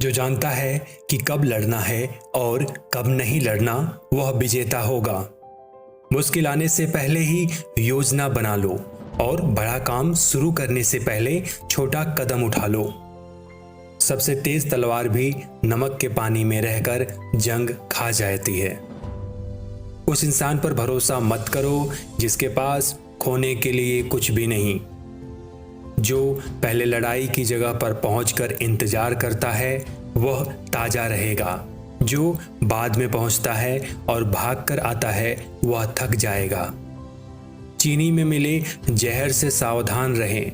जो जानता है कि कब लड़ना है और कब नहीं लड़ना, वह विजेता होगा। मुश्किल आने से पहले ही योजना बना लो और बड़ा काम शुरू करने से पहले छोटा कदम उठा लो। सबसे तेज तलवार भी नमक के पानी में रहकर जंग खा जाती है। उस इंसान पर भरोसा मत करो जिसके पास खोने के लिए कुछ भी नहीं। जो पहले लड़ाई की जगह पर पहुंचकर इंतजार करता है वह ताजा रहेगा। जो बाद में पहुंचता है और भागकर आता है वह थक जाएगा। चीनी में मिले जहर से सावधान रहें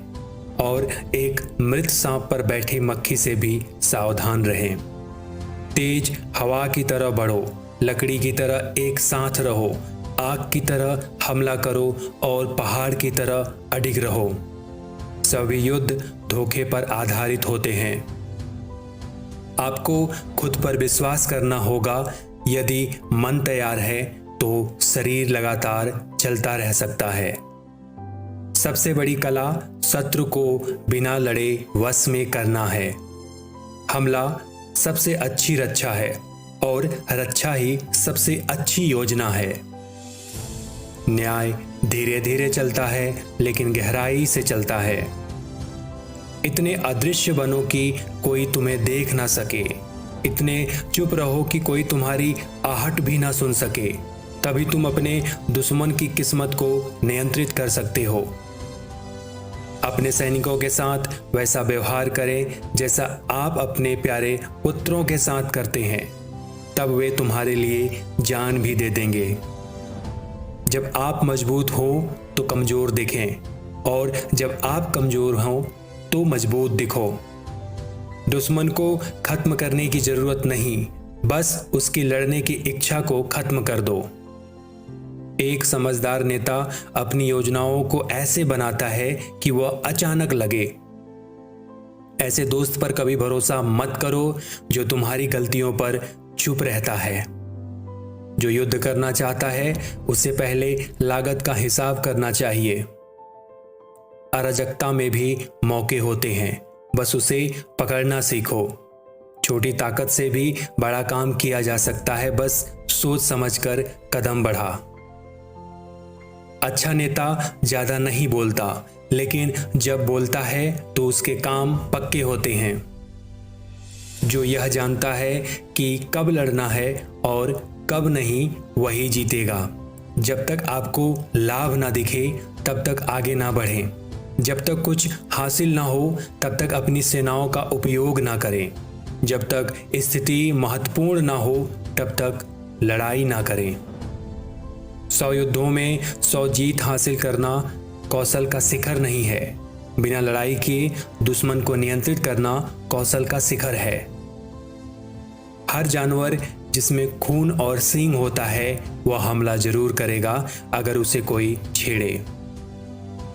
और एक मृत सांप पर बैठी मक्खी से भी सावधान रहें। तेज हवा की तरह बढ़ो, लकड़ी की तरह एक साथ रहो, आग की तरह हमला करो और पहाड़ की तरह अडिग रहो। सभी युद्ध धोखे पर आधारित होते हैं। आपको खुद पर विश्वास करना होगा। यदि मन तैयार है तो शरीर लगातार चलता रह सकता है। सबसे बड़ी कला शत्रु को बिना लड़े वश में करना है। हमला सबसे अच्छी रक्षा है और रक्षा ही सबसे अच्छी योजना है। न्याय धीरे धीरे चलता है लेकिन गहराई से चलता है। इतने अदृश्य बनो कि कोई तुम्हें देख ना सके, इतने चुप रहो कि कोई तुम्हारी आहट भी ना सुन सके। तभी तुम अपने दुश्मन की किस्मत को नियंत्रित कर सकते हो। अपने सैनिकों के साथ वैसा व्यवहार करें जैसा आप अपने प्यारे पुत्रों के साथ करते हैं, तब वे तुम्हारे लिए जान भी दे देंगे। जब आप मजबूत हो तो कमजोर दिखें और जब आप कमजोर हो तो मजबूत दिखो। दुश्मन को खत्म करने की जरूरत नहीं, बस उसकी लड़ने की इच्छा को खत्म कर दो। एक समझदार नेता अपनी योजनाओं को ऐसे बनाता है कि वह अचानक लगे। ऐसे दोस्त पर कभी भरोसा मत करो जो तुम्हारी गलतियों पर चुप रहता है। जो युद्ध करना चाहता है उससे पहले लागत का हिसाब करना चाहिए। अराजकता में भी मौके होते हैं, बस उसे पकड़ना सीखो। छोटी ताकत से भी बड़ा काम किया जा सकता है, बस सोच समझकर कदम बढ़ा। अच्छा नेता ज्यादा नहीं बोलता, लेकिन जब बोलता है तो उसके काम पक्के होते हैं। जो यह जानता है कि कब लड़ना है और कब नहीं, वही जीतेगा। जब तक आपको लाभ ना दिखे तब तक आगे ना बढ़ें। जब तक कुछ हासिल ना हो तब तक अपनी सेनाओं का उपयोग ना करें। जब तक स्थिति महत्वपूर्ण ना हो तब तक लड़ाई ना करें। 100 युद्धों में 100 जीत हासिल करना कौशल का शिखर नहीं है। बिना लड़ाई किए दुश्मन को नियंत्रित करना कौशल का शिखर है। हर जानवर जिसमें खून और सींग होता है वह हमला जरूर करेगा अगर उसे कोई छेड़े।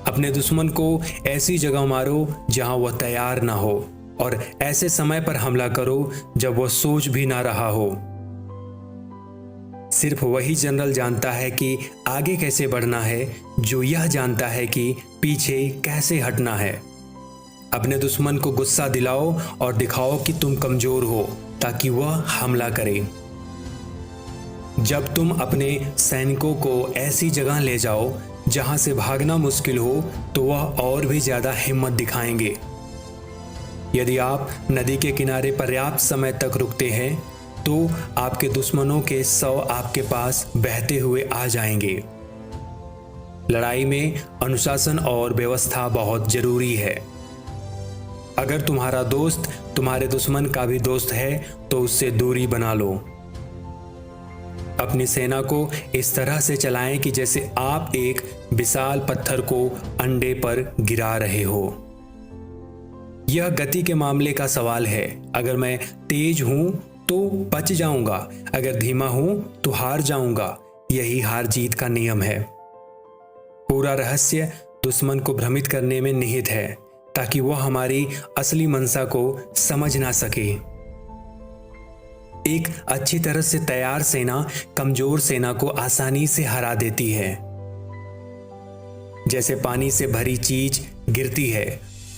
अपने दुश्मन को ऐसी जगह मारो जहां वह तैयार ना हो और ऐसे समय पर हमला करो जब वह सोच भी ना रहा हो। सिर्फ वही जनरल जानता है कि आगे कैसे बढ़ना है जो यह जानता है कि पीछे कैसे हटना है। अपने दुश्मन को गुस्सा दिलाओ और दिखाओ कि तुम कमजोर हो ताकि वह हमला करे। जब तुम अपने सैनिकों को ऐसी जगह ले जाओ जहां से भागना मुश्किल हो तो वह और भी ज्यादा हिम्मत दिखाएंगे। यदि आप नदी के किनारे पर्याप्त समय तक रुकते हैं तो आपके दुश्मनों के 100 आपके पास बहते हुए आ जाएंगे। लड़ाई में अनुशासन और व्यवस्था बहुत जरूरी है। अगर तुम्हारा दोस्त तुम्हारे दुश्मन का भी दोस्त है तो उससे दूरी बना लो। अपनी सेना को इस तरह से चलाएं कि जैसे आप एक विशाल पत्थर को अंडे पर गिरा रहे हो। यह गति के मामले का सवाल है। अगर मैं तेज हूं तो बच जाऊंगा, अगर धीमा हूं तो हार जाऊंगा। यही हार जीत का नियम है। पूरा रहस्य दुश्मन को भ्रमित करने में निहित है ताकि वह हमारी असली मंशा को समझ ना सके। एक अच्छी तरह से तैयार सेना कमजोर सेना को आसानी से हरा देती है। जैसे पानी से भरी चीज गिरती है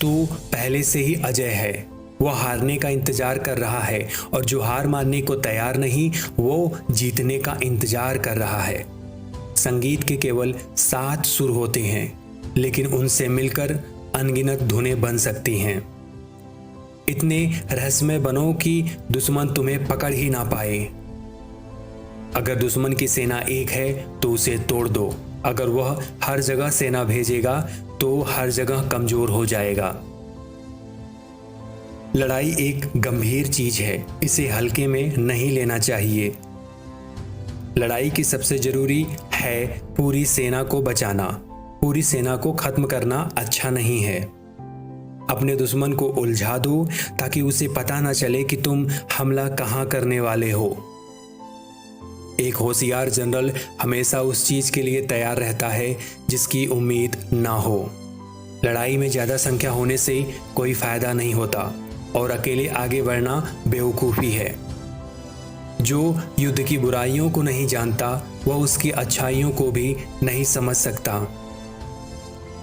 तो पहले से ही अजय है, वह हारने का इंतजार कर रहा है, और जो हार मानने को तैयार नहीं वो जीतने का इंतजार कर रहा है। संगीत के केवल 7 सुर होते हैं, लेकिन उनसे मिलकर अनगिनत धुनें बन सकती हैं। इतने रहस्यमय बनो कि दुश्मन तुम्हें पकड़ ही ना पाए। अगर दुश्मन की सेना एक है तो उसे तोड़ दो। अगर वह हर जगह सेना भेजेगा तो हर जगह कमजोर हो जाएगा। लड़ाई एक गंभीर चीज है, इसे हल्के में नहीं लेना चाहिए। लड़ाई की सबसे जरूरी है पूरी सेना को बचाना। पूरी सेना को खत्म करना अच्छा नहीं है। अपने दुश्मन को उलझा दो ताकि उसे पता ना चले कि तुम हमला कहां करने वाले हो। एक होशियार जनरल हमेशा उस चीज के लिए तैयार रहता है जिसकी उम्मीद ना हो। लड़ाई में ज्यादा संख्या होने से कोई फायदा नहीं होता, और अकेले आगे बढ़ना बेवकूफ़ी है। जो युद्ध की बुराइयों को नहीं जानता वह उसकी अच्छाइयों को भी नहीं समझ सकता।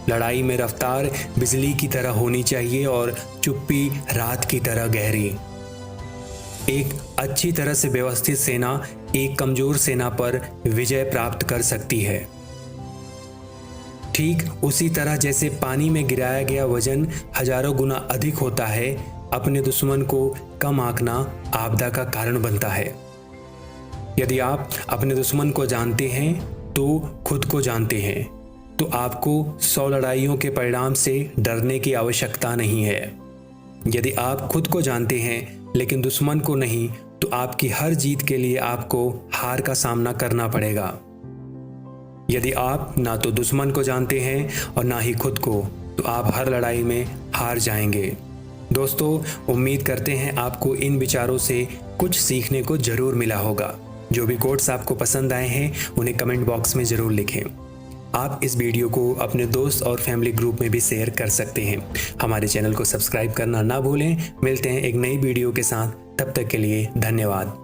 लड़ाई में रफ्तार बिजली की तरह होनी चाहिए और चुप्पी रात की तरह गहरी। एक अच्छी तरह से व्यवस्थित सेना एक कमजोर सेना पर विजय प्राप्त कर सकती है। ठीक उसी तरह जैसे पानी में गिराया गया वजन हजारों गुना अधिक होता है, अपने दुश्मन को कम आंकना आपदा का कारण बनता है। यदि आप अपने दुश्मन को जानते हैं तो खुद को जानते हैं, तो आपको 100 लड़ाइयों के परिणाम से डरने की आवश्यकता नहीं है। यदि आप खुद को जानते हैं लेकिन दुश्मन को नहीं, तो आपकी हर जीत के लिए आपको हार का सामना करना पड़ेगा। यदि आप ना तो दुश्मन को जानते हैं और ना ही खुद को, तो आप हर लड़ाई में हार जाएंगे। दोस्तों, उम्मीद करते हैं आपको इन विचारों से कुछ सीखने को जरूर मिला होगा। जो भी कोट्स आपको पसंद आए हैं उन्हें कमेंट बॉक्स में जरूर लिखें। आप इस वीडियो को अपने दोस्त और फैमिली ग्रुप में भी शेयर कर सकते हैं। हमारे चैनल को सब्सक्राइब करना ना भूलें। मिलते हैं एक नई वीडियो के साथ, तब तक के लिए धन्यवाद।